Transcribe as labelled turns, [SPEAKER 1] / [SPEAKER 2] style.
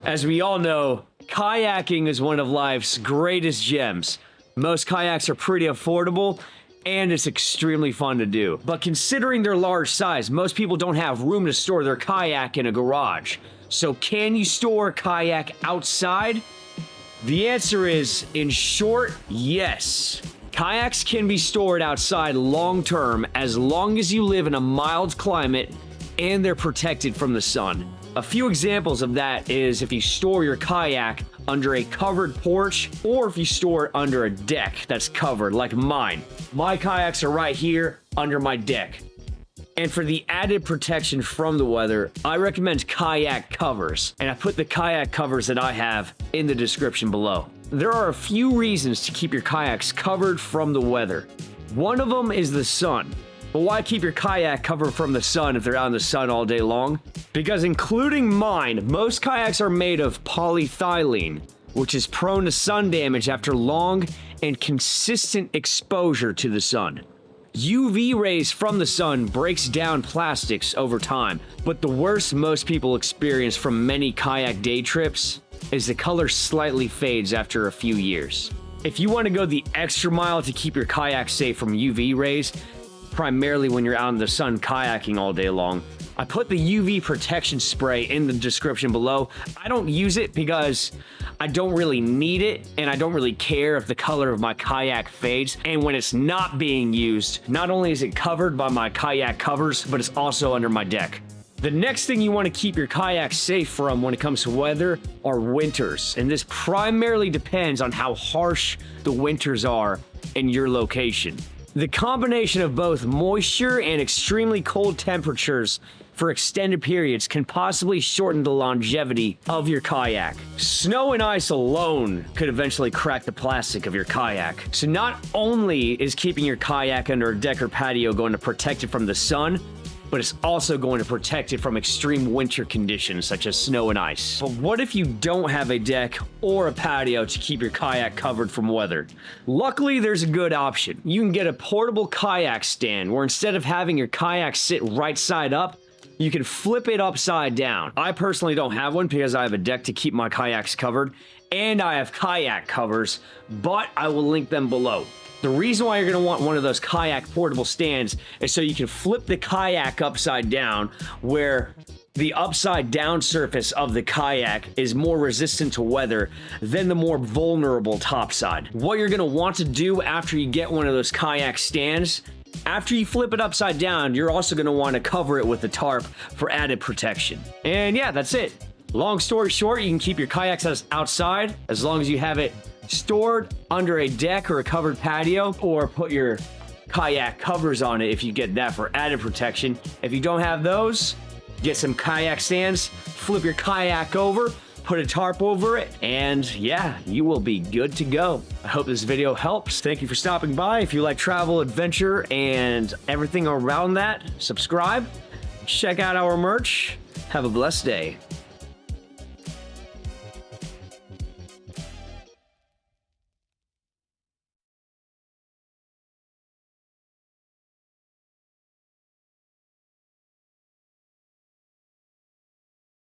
[SPEAKER 1] As we all know, kayaking is one of life's greatest gems. Most kayaks are pretty affordable, and it's extremely fun to do. But considering their large size, most people don't have room to store their kayak in a garage. So can you store a kayak outside? The answer is, in short, yes. Kayaks can be stored outside long-term as long as you live in a mild climate and they're protected from the sun. A few examples of that is if you store your kayak under a covered porch or if you store it under a deck that's covered, like mine. My kayaks are right here under my deck. And for the added protection from the weather, I recommend kayak covers, and I put the kayak covers that I have in the description below. There are a few reasons to keep your kayaks covered from the weather. One of them is the sun. But why keep your kayak covered from the sun if they're out in the sun all day long? Because including mine, most kayaks are made of polyethylene, which is prone to sun damage after long and consistent exposure to the sun. UV rays from the sun breaks down plastics over time, but the worst most people experience from many kayak day trips is the color slightly fades after a few years. If you want to go the extra mile to keep your kayak safe from UV rays, primarily when you're out in the sun kayaking all day long, I put the UV protection spray in the description below. I don't use it because I don't really need it, and I don't really care if the color of my kayak fades. And when it's not being used, not only is it covered by my kayak covers, but it's also under my deck. The next thing you want to keep your kayak safe from when it comes to weather are winters. And this primarily depends on how harsh the winters are in your location. The combination of both moisture and extremely cold temperatures for extended periods can possibly shorten the longevity of your kayak. Snow and ice alone could eventually crack the plastic of your kayak. So not only is keeping your kayak under a deck or patio going to protect it from the sun, but it's also going to protect it from extreme winter conditions such as snow and ice. But what if you don't have a deck or a patio to keep your kayak covered from weather? Luckily, there's a good option. You can get a portable kayak stand where instead of having your kayak sit right side up, you can flip it upside down. I personally don't have one because I have a deck to keep my kayaks covered, and I have kayak covers, but I will link them below. The reason why you're going to want one of those kayak portable stands is so you can flip the kayak upside down, where the upside down surface of the kayak is more resistant to weather than the more vulnerable top side. What you're going to want to do after you get one of those kayak stands, after you flip it upside down, you're also going to want to cover it with a tarp for added protection. And yeah, that's it. Long story short, you can keep your kayaks outside as long as you have it stored under a deck or a covered patio, or put your kayak covers on it if you get that for added protection. If you don't have those, get some kayak stands, flip your kayak over, put a tarp over it, and yeah, you will be good to go. I hope this video helps. Thank you for stopping by. If you like travel, adventure, and everything around that, subscribe, check out our merch. Have a blessed day.